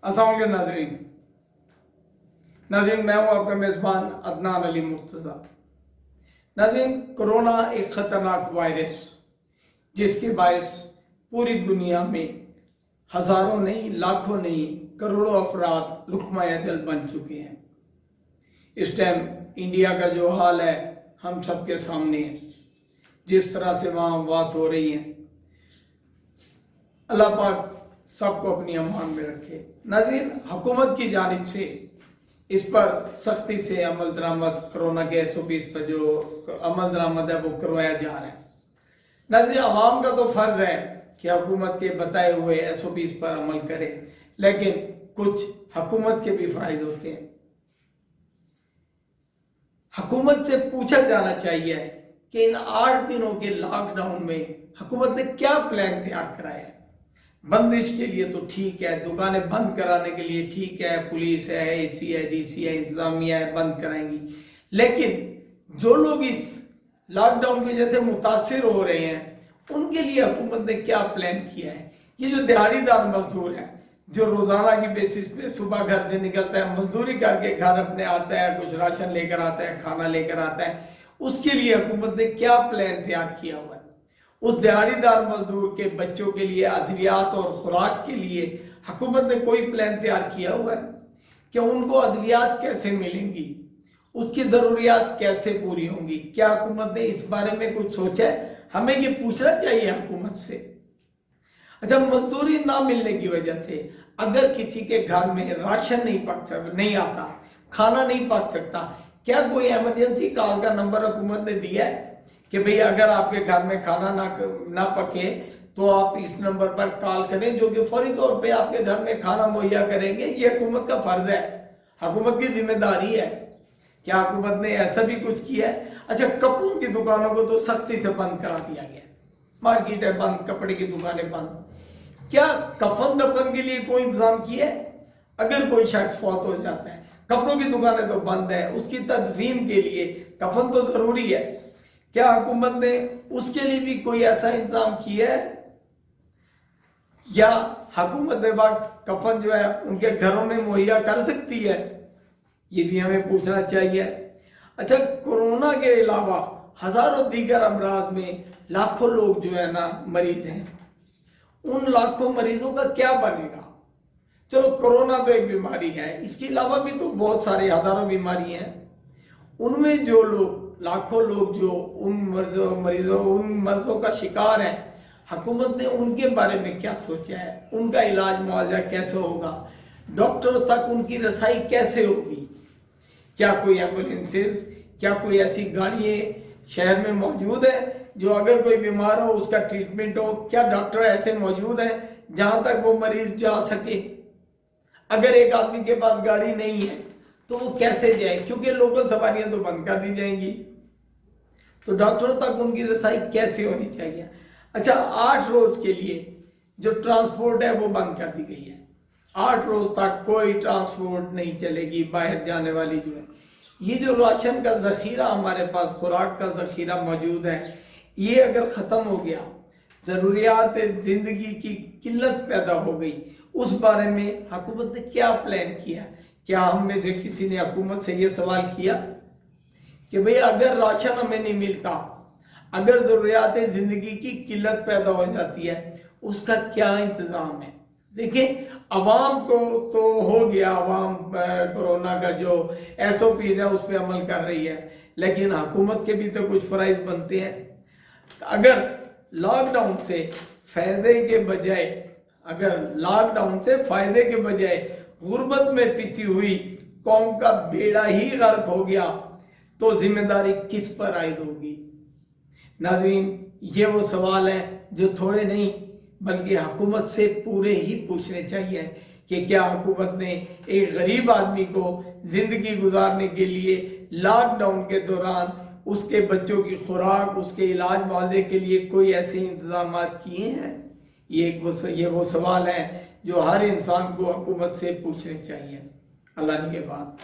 अस्सलाम वालेकुम नाज़रीन, मैं हूँ आपका मेज़बान अदनान अली मुर्तज़ा। नाज़रीन, कोरोना एक ख़तरनाक वायरस जिसके बायस पूरी दुनिया में हज़ारों नहीं, लाखों नहीं, करोड़ों अफराद लुक़मा अजल बन चुके हैं। इस टाइम इंडिया का जो हाल है हम सबके सामने है। जिस तरह से वहाँ बात हो रही है, अल्लाह पाक सबको अपनी अमान में रखे। नाज़रीन, हुकूमत की जानिब से इस पर सख्ती से अमल दरामद, कोरोना के SOPs पर जो अमल दरामद है वो करवाया जा रहा है। नाज़रीन, आवाम का तो फ़र्ज है कि हुकूमत के बताए हुए SOPs पर अमल करे, लेकिन कुछ हुकूमत के भी फ़राइज़ होते हैं। हुकूमत से पूछा जाना चाहिए कि इन 8 दिनों के लॉकडाउन में हुकूमत ने क्या प्लान तैयार कराया है। बंदिश के लिए तो ठीक है, दुकानें बंद कराने के लिए ठीक है, पुलिस है, AC है, DC है, इंतजामिया है, बंद कराएंगी, लेकिन जो लोग इस लॉकडाउन की वजह से मुतासिर हो रहे हैं उनके लिए हुकूमत ने क्या प्लान किया है। ये जो दिहाड़ीदार मजदूर है, जो रोजाना की बेसिस पे सुबह घर से निकलता है, मजदूरी करके घर अपने आता है, कुछ राशन लेकर आता है, खाना लेकर आता है, उसके लिए हुकूमत ने क्या प्लान तैयार किया हुआ है। उस दिहाड़ीदार मजदूर के बच्चों के लिए अद्वियात और खुराक के लिए हुकूमत ने कोई प्लान तैयार किया हुआ है कि उनको अद्वियात कैसे मिलेंगी, उसकी ज़रूरियात कैसे पूरी होंगी। क्या हुकूमत ने इस बारे में कुछ सोचा है? हमें ये पूछना चाहिए हुकूमत से। अच्छा, मजदूरी ना मिलने की वजह से अगर किसी के घर में राशन नहीं आता, खाना नहीं पक सकता, क्या कोई एमरजेंसी कॉल का नंबर हुकूमत ने दिया है कि भाई अगर आपके घर में खाना ना पके तो आप इस नंबर पर कॉल करें, जो कि फौरी तौर पे आपके घर में खाना मुहैया करेंगे। ये हुकूमत का फर्ज है, हुकूमत की जिम्मेदारी है। क्या हुकूमत ने ऐसा भी कुछ किया है? अच्छा, कपड़ों की दुकानों को तो सख्ती से बंद करा दिया गया, मार्केट है बंद, कपड़े की दुकानें बंद। क्या कफन दफन के लिए कोई इंतजाम किया है? अगर कोई शख्स फौत हो जाता है, कपड़ों की दुकानें तो बंद है, उसकी तदफीन के लिए कफन तो जरूरी है। क्या हुकूमत ने उसके लिए भी कोई ऐसा इंतजाम किया है? या हुकूमत ने वक्त कफन जो है उनके घरों में मुहैया कर सकती है? ये भी हमें पूछना चाहिए। अच्छा, कोरोना के अलावा हजारों दीगर अमराज में लाखों लोग जो है ना मरीज हैं, उन लाखों मरीजों का क्या बनेगा? चलो, कोरोना तो एक बीमारी है, इसके अलावा भी तो बहुत सारे हजारों बीमारी हैं। उनमें जो लोग, लाखों लोग जो उन मर्जों का शिकार हैं, हुकूमत ने उनके बारे में क्या सोचा है? उनका इलाज मुआवजा कैसे होगा? डॉक्टरों तक उनकी रसाई कैसे होगी? क्या कोई एम्बुलेंसेस, क्या कोई ऐसी गाड़ियाँ शहर में मौजूद है जो अगर कोई बीमार हो उसका ट्रीटमेंट हो? क्या डॉक्टर ऐसे मौजूद हैं जहां तक वो मरीज जा सके? अगर एक आदमी के पास गाड़ी नहीं है तो वो कैसे जाए, क्योंकि लोकल सवारियां तो बंद कर दी जाएंगी। तो डॉक्टरों तक उनकी रसाई कैसे होनी चाहिए? अच्छा, 8 रोज के लिए जो ट्रांसपोर्ट है वो बंद कर दी गई है। 8 रोज तक कोई ट्रांसपोर्ट नहीं चलेगी, बाहर जाने वाली जो है। ये जो राशन का जखीरा हमारे पास, खुराक का जखीरा मौजूद है, ये अगर ख़त्म हो गया, ज़रूरियात ज़िंदगी की किल्लत पैदा हो गई, उस बारे में हुकूमत ने क्या प्लान किया? क्या हम में से किसी ने हुकूमत से ये सवाल किया कि भाई अगर राशन हमें नहीं मिलता, अगर ज़रूरियात ज़िंदगी की किल्लत पैदा हो जाती है, उसका क्या इंतज़ाम है? देखिए, अवाम को तो हो गया, अवाम कोरोना का जो SOPs है उस पर अमल कर रही है, लेकिन हुकूमत के भी तो कुछ फ़राइज़ बनते हैं। अगर लॉकडाउन से फायदे के बजाय, गुर्बत में पिसी हुई कौम का बेड़ा ही गर्क हो गया, तो जिम्मेदारी किस पर आयद होगी? नाज़रीन, ये वो सवाल है जो थोड़े नहीं बल्कि हुकूमत से पूरे ही पूछने चाहिए कि क्या हुकूमत ने एक गरीब आदमी को जिंदगी गुजारने के लिए लॉकडाउन के दौरान उसके बच्चों की खुराक, उसके इलाज मुआवजे के लिए कोई ऐसे इंतजाम किए हैं? ये वो सवाल है जो हर इंसान को हुकूमत से पूछने चाहिए। अल्लाह निगहबान।